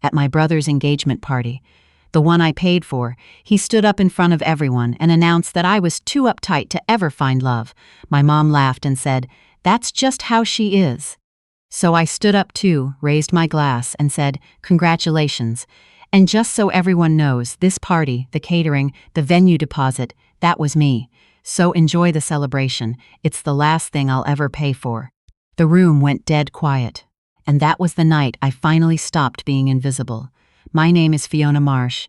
at my brother's engagement party. The one I paid for. He stood up in front of everyone and announced that I was too uptight to ever find love. My mom laughed and said, "That's just how she is." So I stood up too, raised my glass, and said, "Congratulations." And just so everyone knows, this party, the catering, the venue deposit, that was me. So enjoy the celebration. It's the last thing I'll ever pay for. The room went dead quiet. And that was the night I finally stopped being invisible. My name is Fiona Marsh.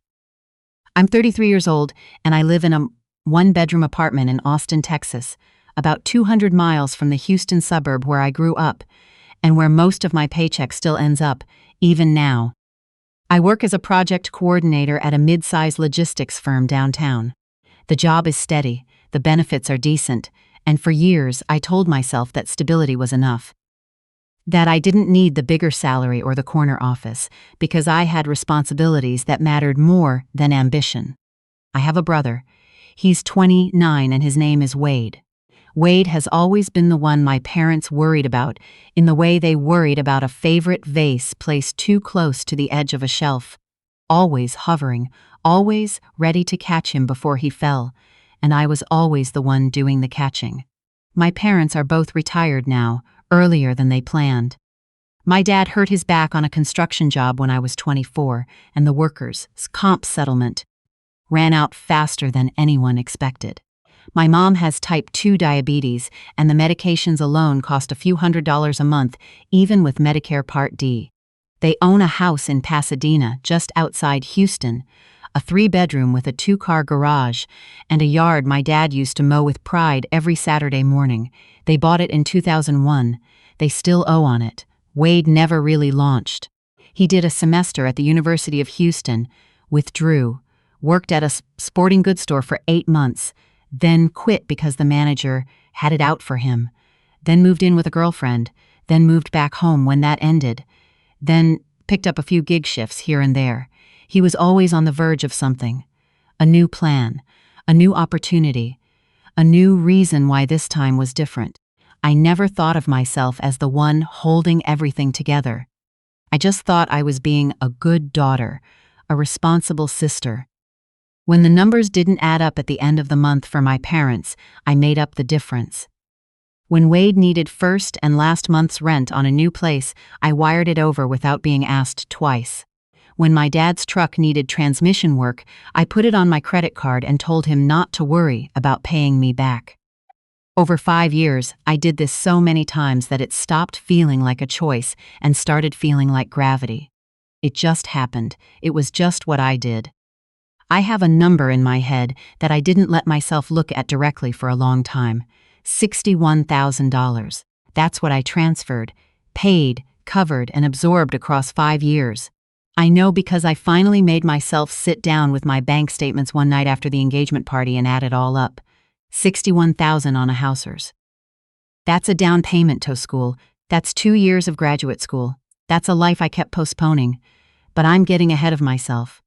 I'm 33 years old, and I live in a one-bedroom apartment in Austin, Texas, about 200 miles from the Houston suburb where I grew up, and where most of my paycheck still ends up, even now. I work as a project coordinator at a mid-size logistics firm downtown. The job is steady, the benefits are decent, and for years I told myself that stability was enough. That I didn't need the bigger salary or the corner office, because I had responsibilities that mattered more than ambition. I have a brother. He's 29 and his name is Wade. Wade has always been the one my parents worried about, in the way they worried about a favorite vase placed too close to the edge of a shelf. Always hovering, always ready to catch him before he fell, and I was always the one doing the catching. My parents are both retired now, earlier than they planned. My dad hurt his back on a construction job when I was 24, and the workers' comp settlement ran out faster than anyone expected. My mom has type 2 diabetes, and the medications alone cost a few $100s a month, even with Medicare Part D. They own a house in Pasadena, just outside Houston, a 3-bedroom with a 2-car garage, and a yard my dad used to mow with pride every Saturday morning. They bought it in 2001. They still owe on it. Wade never really launched. He did a semester at the University of Houston, withdrew, worked at a sporting goods store for 8 months, then quit because the manager had it out for him, then moved in with a girlfriend, then moved back home when that ended, then picked up a few gig shifts here and there. He was always on the verge of something. A new plan, a new opportunity, a new reason why this time was different. I never thought of myself as the one holding everything together. I just thought I was being a good daughter, a responsible sister. When the numbers didn't add up at the end of the month for my parents, I made up the difference. When Wade needed first and last month's rent on a new place, I wired it over without being asked twice. When my dad's truck needed transmission work, I put it on my credit card and told him not to worry about paying me back. Over 5 years, I did this so many times that it stopped feeling like a choice and started feeling like gravity. It just happened. It was just what I did. I have a number in my head that I didn't let myself look at directly for a long time. $61,000. That's what I transferred, paid, covered, and absorbed across 5 years. I know because I finally made myself sit down with my bank statements one night after the engagement party and add it all up. $61,000 on a house's. That's a down payment to school. That's 2 years of graduate school. That's a life I kept postponing. But I'm getting ahead of myself.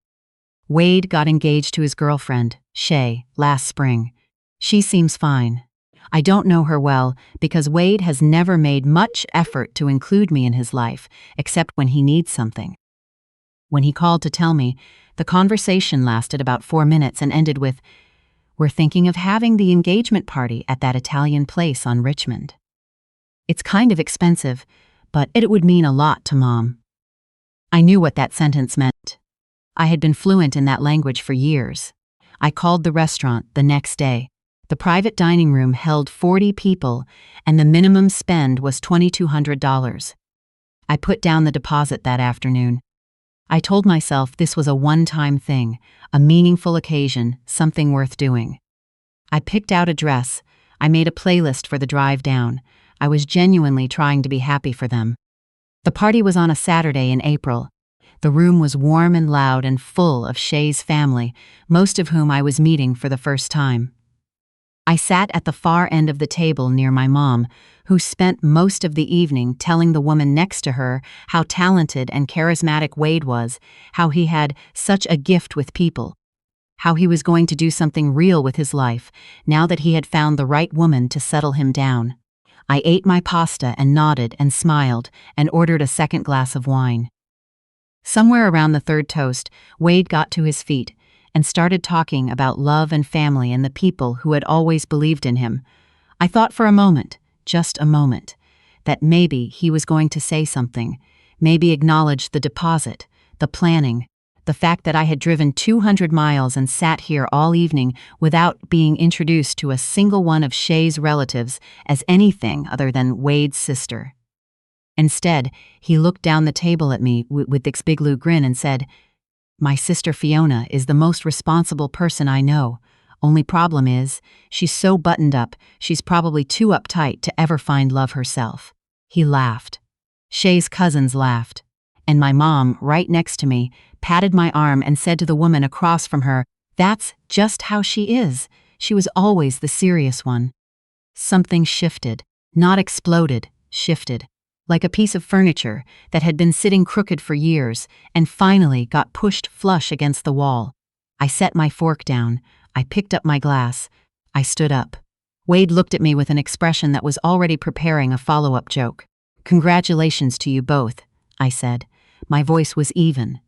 Wade got engaged to his girlfriend, Shay, last spring. She seems fine. I don't know her well because Wade has never made much effort to include me in his life, except when he needs something. When he called to tell me, the conversation lasted about 4 minutes and ended with, "We're thinking of having the engagement party at that Italian place on Richmond. It's kind of expensive, but it would mean a lot to Mom." I knew what that sentence meant. I had been fluent in that language for years. I called the restaurant the next day. The private dining room held 40 people, and the minimum spend was $2,200. I put down the deposit that afternoon. I told myself this was a one-time thing, a meaningful occasion, something worth doing. I picked out a dress. I made a playlist for the drive down. I was genuinely trying to be happy for them. The party was on a Saturday in April. The room was warm and loud and full of Shay's family, most of whom I was meeting for the first time. I sat at the far end of the table near my mom, who spent most of the evening telling the woman next to her how talented and charismatic Wade was, how he had such a gift with people, how he was going to do something real with his life now that he had found the right woman to settle him down. I ate my pasta and nodded and smiled and ordered a second glass of wine. Somewhere around the third toast, Wade got to his feet and started talking about love and family and the people who had always believed in him. I thought for a moment, just a moment, that maybe he was going to say something, maybe acknowledge the deposit, the planning, the fact that I had driven 200 miles and sat here all evening without being introduced to a single one of Shay's relatives as anything other than Wade's sister. Instead, he looked down the table at me with this big blue grin and said, "My sister Fiona is the most responsible person I know. Only problem is, she's so buttoned up, she's probably too uptight to ever find love herself." He laughed. Shay's cousins laughed. And my mom, right next to me, patted my arm and said to the woman across from her, "That's just how she is. She was always the serious one." Something shifted, not exploded, shifted. Like a piece of furniture that had been sitting crooked for years and finally got pushed flush against the wall. I set my fork down. I picked up my glass. I stood up. Wade looked at me with an expression that was already preparing a follow-up joke. "Congratulations to you both," I said. My voice was even.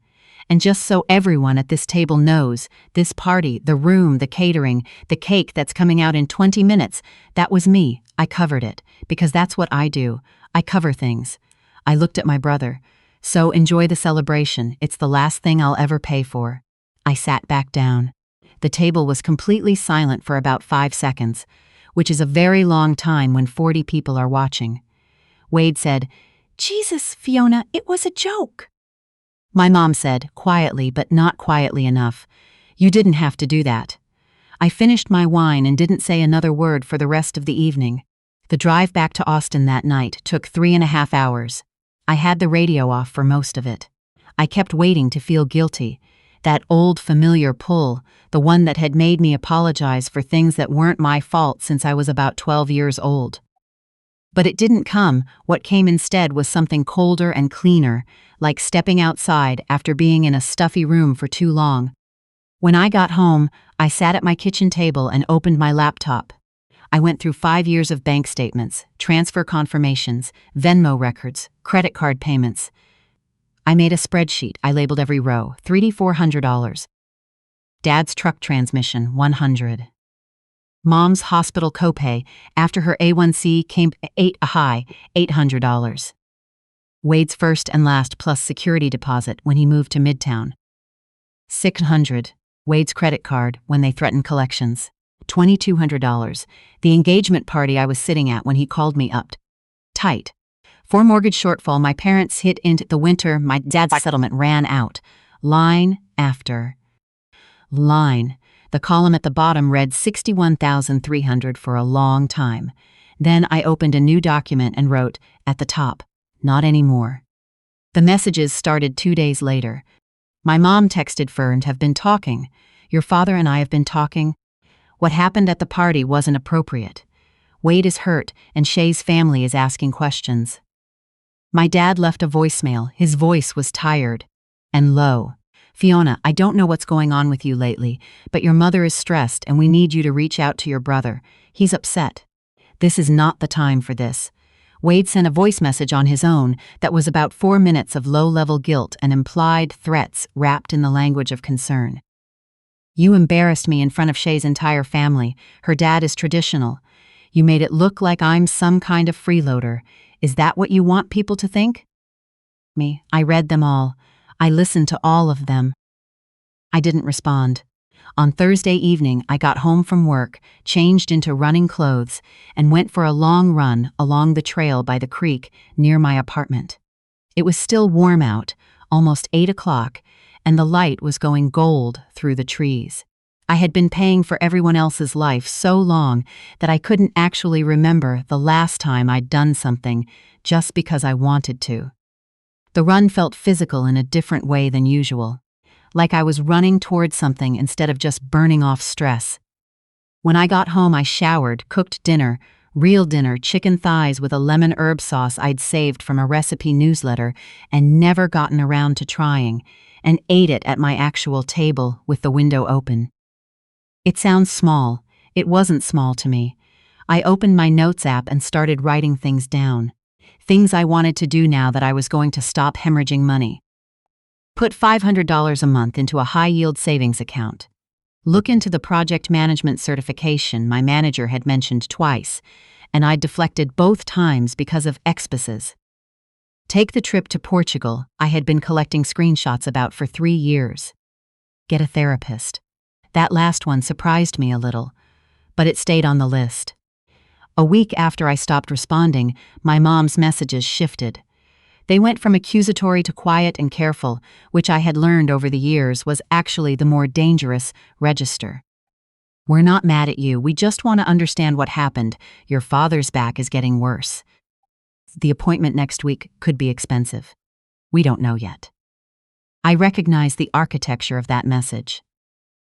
"And just so everyone at this table knows, this party, the room, the catering, the cake that's coming out in 20 minutes, that was me. I covered it, because that's what I do. I cover things." I looked at my brother. "So enjoy the celebration. It's the last thing I'll ever pay for." I sat back down. The table was completely silent for about 5 seconds, which is a very long time when 40 people are watching. Wade said, "Jesus, Fiona, it was a joke." My mom said, quietly but not quietly enough, "You didn't have to do that." I finished my wine and didn't say another word for the rest of the evening. The drive back to Austin that night took 3.5 hours. I had the radio off for most of it. I kept waiting to feel guilty. That old familiar pull, the one that had made me apologize for things that weren't my fault since I was about 12 years old. But it didn't come. What came instead was something colder and cleaner, like stepping outside after being in a stuffy room for too long. When I got home, I sat at my kitchen table and opened my laptop. I went through 5 years of bank statements, transfer confirmations, Venmo records, credit card payments. I made a spreadsheet. I labeled every row. $3,400. Dad's truck transmission, $100. Mom's hospital copay after her A1C came $800. Wade's first and last plus security deposit when he moved to Midtown. $600. Wade's credit card when they threatened collections. $2,200. The engagement party I was sitting at when he called me up. Tight. For mortgage shortfall my parents hit into the winter. My dad's settlement ran out. Line after line. The column at the bottom read $61,300 for a long time. Then I opened a new document and wrote, at the top, "Not anymore." The messages started 2 days later. My mom texted Fern, "Have been talking. Your father and I have been talking. What happened at the party wasn't appropriate. Wade is hurt and Shay's family is asking questions." My dad left a voicemail. His voice was tired and low. "Fiona, I don't know what's going on with you lately, but your mother is stressed and we need you to reach out to your brother. He's upset. This is not the time for this." Wade sent a voice message on his own that was about 4 minutes of low-level guilt and implied threats wrapped in the language of concern. "You embarrassed me in front of Shay's entire family. Her dad is traditional. You made it look like I'm some kind of freeloader. Is that what you want people to think?" I read them all. I listened to all of them. I didn't respond. On Thursday evening, I got home from work, changed into running clothes, and went for a long run along the trail by the creek near my apartment. It was still warm out, almost 8 o'clock, and the light was going gold through the trees. I had been paying for everyone else's life so long that I couldn't actually remember the last time I'd done something just because I wanted to. The run felt physical in a different way than usual, like I was running towards something instead of just burning off stress. When I got home, I showered, cooked dinner, real dinner, chicken thighs with a lemon herb sauce I'd saved from a recipe newsletter and never gotten around to trying, and ate it at my actual table with the window open. It sounds small. It wasn't small to me. I opened my notes app and started writing things down. Things I wanted to do now that I was going to stop hemorrhaging money. Put $500 a month into a high-yield savings account. Look into the project management certification my manager had mentioned twice, and I'd deflected both times because of expenses. Take the trip to Portugal I had been collecting screenshots about for 3 years. Get a therapist. That last one surprised me a little, but it stayed on the list. A week after I stopped responding, my mom's messages shifted. They went from accusatory to quiet and careful, which I had learned over the years was actually the more dangerous register. We're not mad at you, we just want to understand what happened. Your father's back is getting worse. The appointment next week could be expensive. We don't know yet. I recognize the architecture of that message.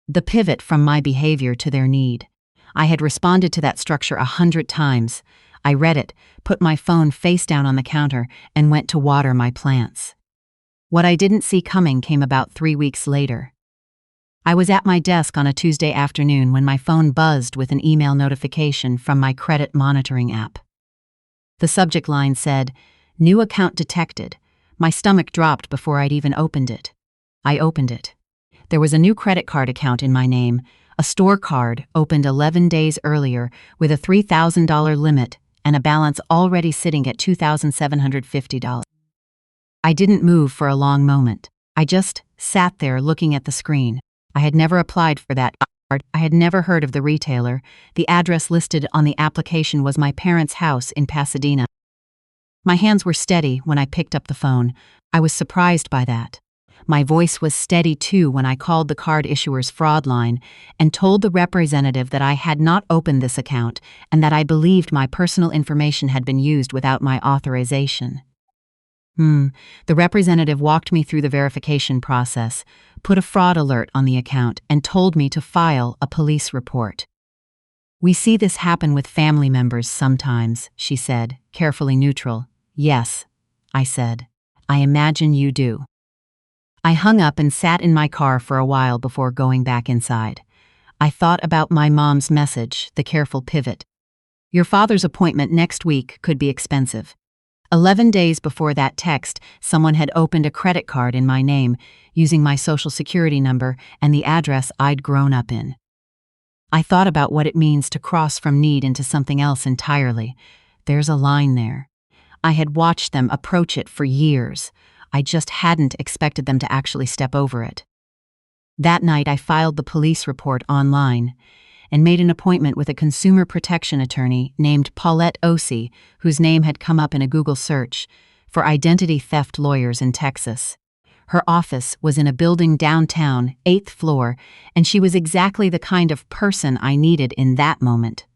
The pivot from my behavior to their need. I had responded to that structure 100 times. I read it, put my phone face down on the counter, and went to water my plants. What I didn't see coming came about 3 weeks later. I was at my desk on a Tuesday afternoon when my phone buzzed with an email notification from my credit monitoring app. The subject line said, "New account detected." My stomach dropped before I'd even opened it. I opened it. There was a new credit card account in my name, a store card opened 11 days earlier with a $3,000 limit and a balance already sitting at $2,750. I didn't move for a long moment. I just sat there looking at the screen. I had never applied for that card. I had never heard of the retailer. The address listed on the application was my parents' house in Pasadena. My hands were steady when I picked up the phone. I was surprised by that. My voice was steady too when I called the card issuer's fraud line and told the representative that I had not opened this account and that I believed my personal information had been used without my authorization. The representative walked me through the verification process, put a fraud alert on the account, and told me to file a police report. "We see this happen with family members sometimes," she said, carefully neutral. "Yes," I said. "I imagine you do." I hung up and sat in my car for a while before going back inside. I thought about my mom's message, the careful pivot. Your father's appointment next week could be expensive. 11 days before that text, someone had opened a credit card in my name, using my social security number and the address I'd grown up in. I thought about what it means to cross from need into something else entirely. There's a line there. I had watched them approach it for years. I just hadn't expected them to actually step over it. That night, I filed the police report online and made an appointment with a consumer protection attorney named Paulette Ossie, whose name had come up in a Google search, for identity theft lawyers in Texas. Her office was in a building downtown, 8th floor, and she was exactly the kind of person I needed in that moment.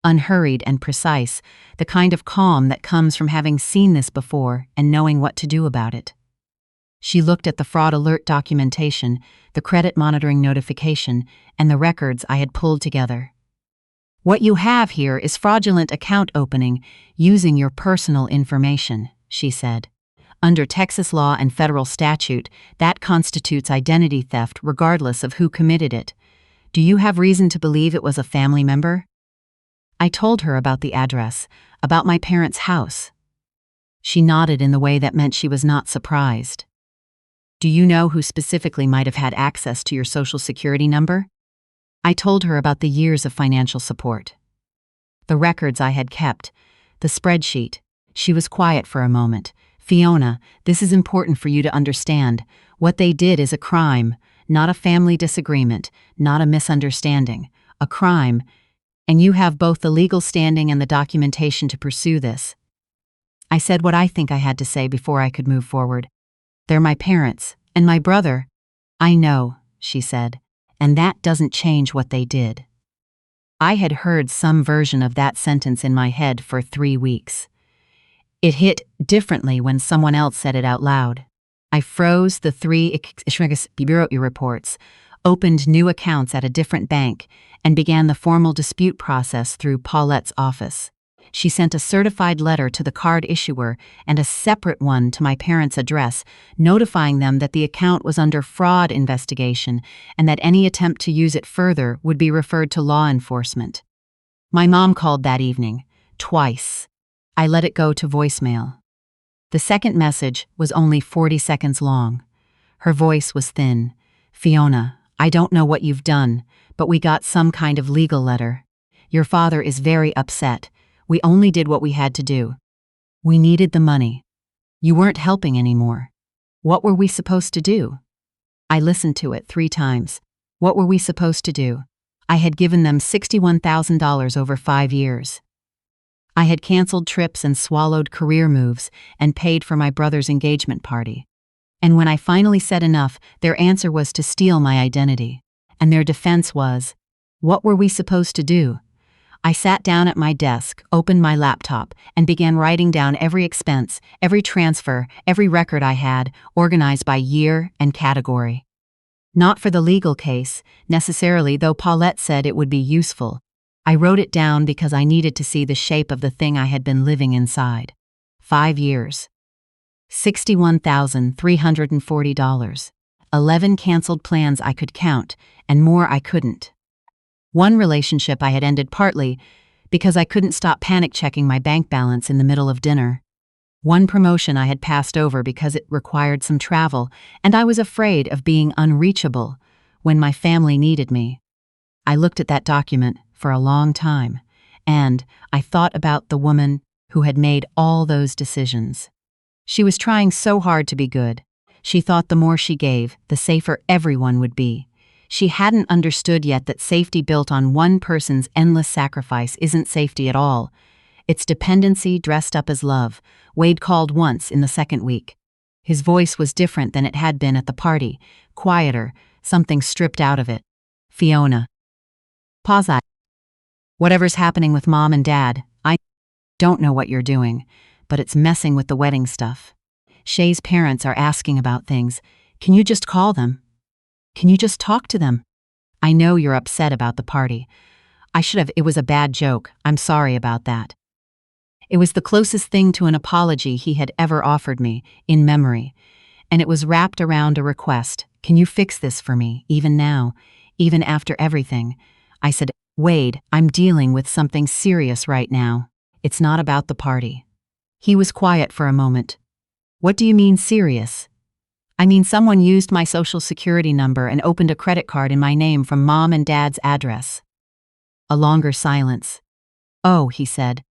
Unhurried and precise, the kind of calm that comes from having seen this before and knowing what to do about it. She looked at the fraud alert documentation, the credit monitoring notification, and the records I had pulled together. "What you have here is fraudulent account opening using your personal information," she said. "Under Texas law and federal statute, that constitutes identity theft regardless of who committed it. Do you have reason to believe it was a family member?" I told her about the address, about my parents' house. She nodded in the way that meant she was not surprised. "Do you know who specifically might have had access to your social security number?" I told her about the years of financial support. The records I had kept, the spreadsheet. She was quiet for a moment. "Fiona, this is important for you to understand. What they did is a crime, not a family disagreement, not a misunderstanding. A crime, and you have both the legal standing and the documentation to pursue this." I said what I think I had to say before I could move forward. "They're my parents, and my brother." "I know," she said, "and that doesn't change what they did." I had heard some version of that sentence in my head for 3 weeks. It hit differently when someone else said it out loud. I froze the 3 bureau reports, opened new accounts at a different bank, and began the formal dispute process through Paulette's office. She sent a certified letter to the card issuer and a separate one to my parents' address, notifying them that the account was under fraud investigation and that any attempt to use it further would be referred to law enforcement. My mom called that evening, twice. I let it go to voicemail. The second message was only 40 seconds long. Her voice was thin. "Fiona, I don't know what you've done, but we got some kind of legal letter. Your father is very upset. We only did what we had to do. We needed the money. You weren't helping anymore. What were we supposed to do?" I listened to it 3 times. What were we supposed to do? I had given them $61,000 over 5 years. I had canceled trips and swallowed career moves and paid for my brother's engagement party. And when I finally said enough, their answer was to steal my identity. And their defense was, what were we supposed to do? I sat down at my desk, opened my laptop, and began writing down every expense, every transfer, every record I had, organized by year and category. Not for the legal case, necessarily, though Paulette said it would be useful. I wrote it down because I needed to see the shape of the thing I had been living inside. 5 years. $61,340. 11 canceled plans I could count, and more I couldn't. One relationship I had ended partly because I couldn't stop panic-checking my bank balance in the middle of dinner. One promotion I had passed over because it required some travel, and I was afraid of being unreachable when my family needed me. I looked at that document for a long time, and I thought about the woman who had made all those decisions. She was trying so hard to be good. She thought the more she gave, the safer everyone would be. She hadn't understood yet that safety built on one person's endless sacrifice isn't safety at all. It's dependency dressed up as love. Wade called once in the second week. His voice was different than it had been at the party, quieter, something stripped out of it. "Fiona." Pause. "Whatever's happening with Mom and Dad, I don't know what you're doing, but it's messing with the wedding stuff. Shay's parents are asking about things. Can you just call them? Can you just talk to them? I know you're upset about the party. It was a bad joke. I'm sorry about that." It was the closest thing to an apology he had ever offered me, in memory, and it was wrapped around a request. "Can you fix this for me, even now, even after everything?" I said, "Wade, I'm dealing with something serious right now. It's not about the party." He was quiet for a moment. "What do you mean serious?" "I mean someone used my social security number and opened a credit card in my name from Mom and Dad's address." A longer silence. "Oh," he said.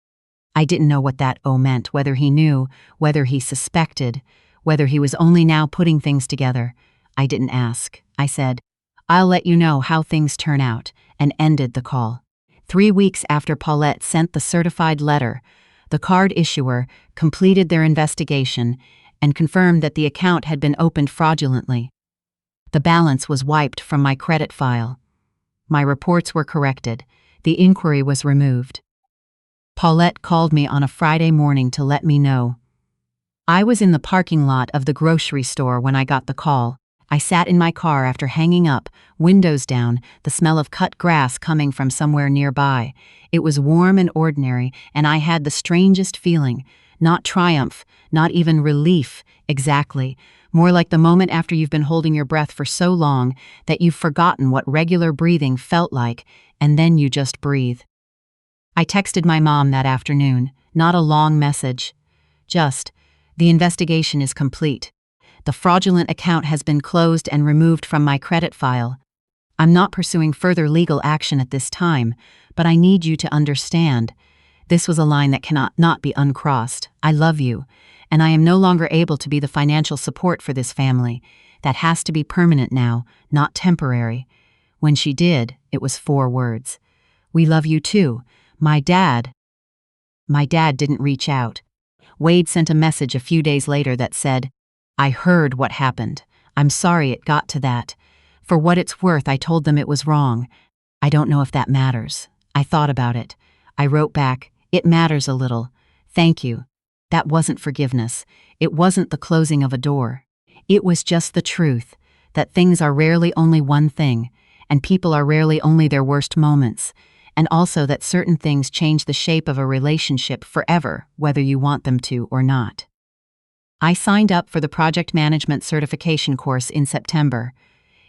I didn't know what that "oh" meant, whether he knew, whether he suspected, whether he was only now putting things together. I didn't ask. I said, "I'll let you know how things turn out," and ended the call. 3 weeks after Paulette sent the certified letter, the card issuer completed their investigation and confirmed that the account had been opened fraudulently. The balance was wiped from my credit file. My reports were corrected. The inquiry was removed. Paulette called me on a Friday morning to let me know. I was in the parking lot of the grocery store when I got the call. I sat in my car after hanging up, windows down, the smell of cut grass coming from somewhere nearby. It was warm and ordinary, and I had the strangest feeling. Not triumph, not even relief, exactly. More like the moment after you've been holding your breath for so long that you've forgotten what regular breathing felt like, and then you just breathe. I texted my mom that afternoon, not a long message. Just, "The investigation is complete. The fraudulent account has been closed and removed from my credit file. I'm not pursuing further legal action at this time, but I need you to understand. This was a line that cannot not be uncrossed. I love you, and I am no longer able to be the financial support for this family. That has to be permanent now, not temporary." When she did, it was 4 words. "We love you too. My dad." My dad didn't reach out. Wade sent a message a few days later that said, "I heard what happened. I'm sorry it got to that. For what it's worth, I told them it was wrong. I don't know if that matters." I thought about it. I wrote back, "It matters a little. Thank you." That wasn't forgiveness. It wasn't the closing of a door. It was just the truth, that things are rarely only one thing, and people are rarely only their worst moments, and also that certain things change the shape of a relationship forever, whether you want them to or not. I signed up for the project management certification course in September.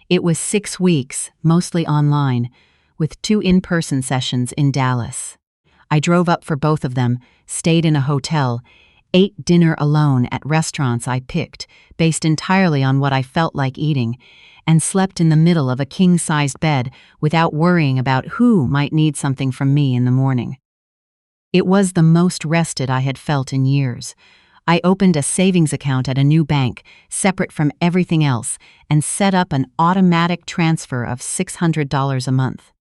It was 6 weeks, mostly online, with 2 in-person sessions in Dallas. I drove up for both of them, stayed in a hotel, ate dinner alone at restaurants I picked, based entirely on what I felt like eating, and slept in the middle of a king-sized bed without worrying about who might need something from me in the morning. It was the most rested I had felt in years. I opened a savings account at a new bank, separate from everything else, and set up an automatic transfer of $600 a month.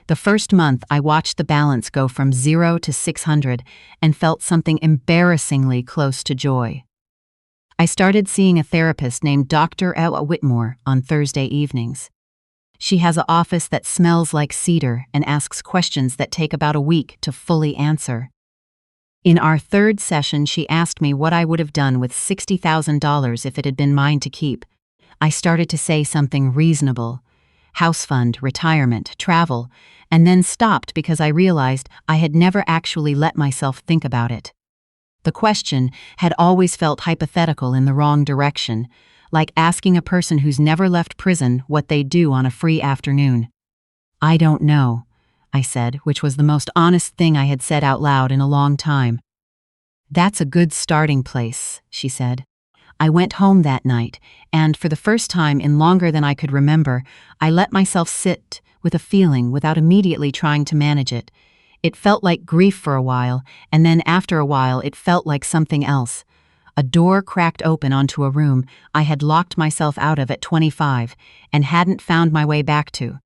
The first month, I watched the balance go from 0 to 600 and felt something embarrassingly close to joy. I started seeing a therapist named Dr. Ella Whitmore on Thursday evenings. She has an office that smells like cedar and asks questions that take about a week to fully answer. In our third session, she asked me what I would have done with $60,000 if it had been mine to keep. I started to say something reasonable: house fund, retirement, travel, and then stopped because I realized I had never actually let myself think about it. The question had always felt hypothetical in the wrong direction, like asking a person who's never left prison what they'd do on a free afternoon. "I don't know," I said, which was the most honest thing I had said out loud in a long time. "That's a good starting place," she said. I went home that night, and for the first time in longer than I could remember, I let myself sit with a feeling without immediately trying to manage it. It felt like grief for a while, and then after a while it felt like something else. A door cracked open onto a room I had locked myself out of at 25 and hadn't found my way back to.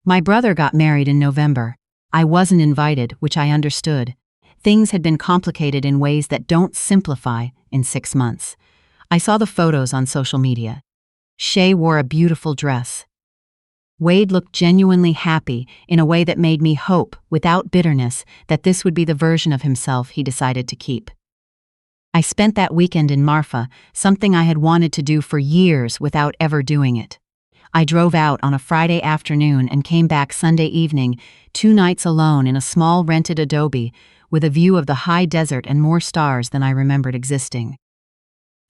My brother got married in November. I wasn't invited, which I understood. Things had been complicated in ways that don't simplify in 6 months. I saw the photos on social media. Shay wore a beautiful dress. Wade looked genuinely happy in a way that made me hope, without bitterness, that this would be the version of himself he decided to keep. I spent that weekend in Marfa, something I had wanted to do for years without ever doing it. I drove out on a Friday afternoon and came back Sunday evening, 2 nights alone in a small rented adobe, with a view of the high desert and more stars than I remembered existing.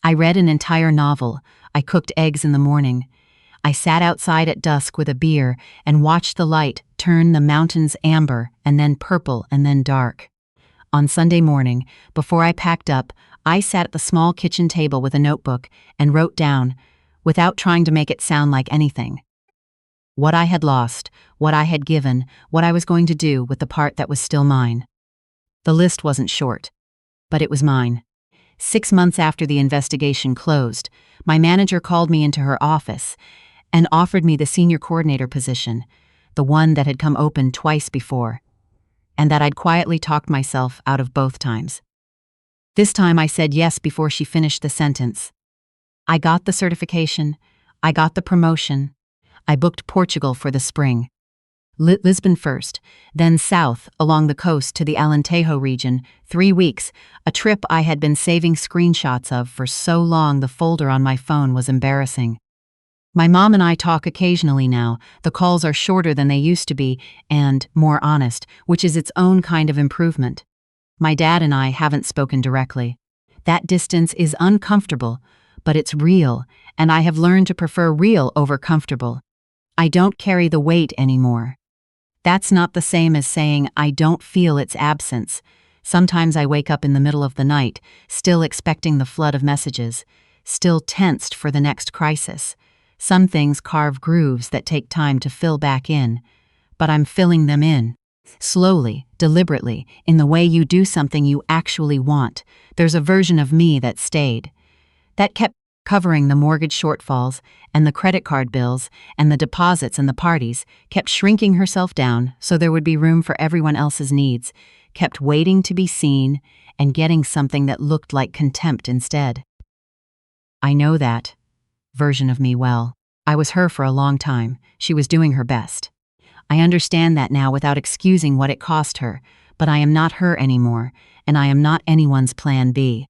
I read an entire novel. I cooked eggs in the morning. I sat outside at dusk with a beer and watched the light turn the mountains amber and then purple and then dark. On Sunday morning, before I packed up, I sat at the small kitchen table with a notebook and wrote down, without trying to make it sound like anything, what I had lost, what I had given, what I was going to do with the part that was still mine. The list wasn't short, but it was mine. 6 months after the investigation closed, my manager called me into her office and offered me the senior coordinator position, the one that had come open twice before, and that I'd quietly talked myself out of both times. This time I said yes before she finished the sentence. I got the certification, I got the promotion, I booked Portugal for the spring. Lisbon first, then south along the coast to the Alentejo region, 3 weeks, a trip I had been saving screenshots of for so long the folder on my phone was embarrassing. My mom and I talk occasionally now. The calls are shorter than they used to be and more honest, which is its own kind of improvement. My dad and I haven't spoken directly. That distance is uncomfortable, but it's real, and I have learned to prefer real over comfortable. I don't carry the weight anymore. That's not the same as saying I don't feel its absence. Sometimes I wake up in the middle of the night, still expecting the flood of messages, still tensed for the next crisis. Some things carve grooves that take time to fill back in, but I'm filling them in. Slowly, deliberately, in the way you do something you actually want. There's a version of me that stayed. That kept covering the mortgage shortfalls and the credit card bills and the deposits and the parties, kept shrinking herself down so there would be room for everyone else's needs, kept waiting to be seen and getting something that looked like contempt instead. I know that version of me well. I was her for a long time. She was doing her best. I understand that now without excusing what it cost her, but I am not her anymore, and I am not anyone's plan B.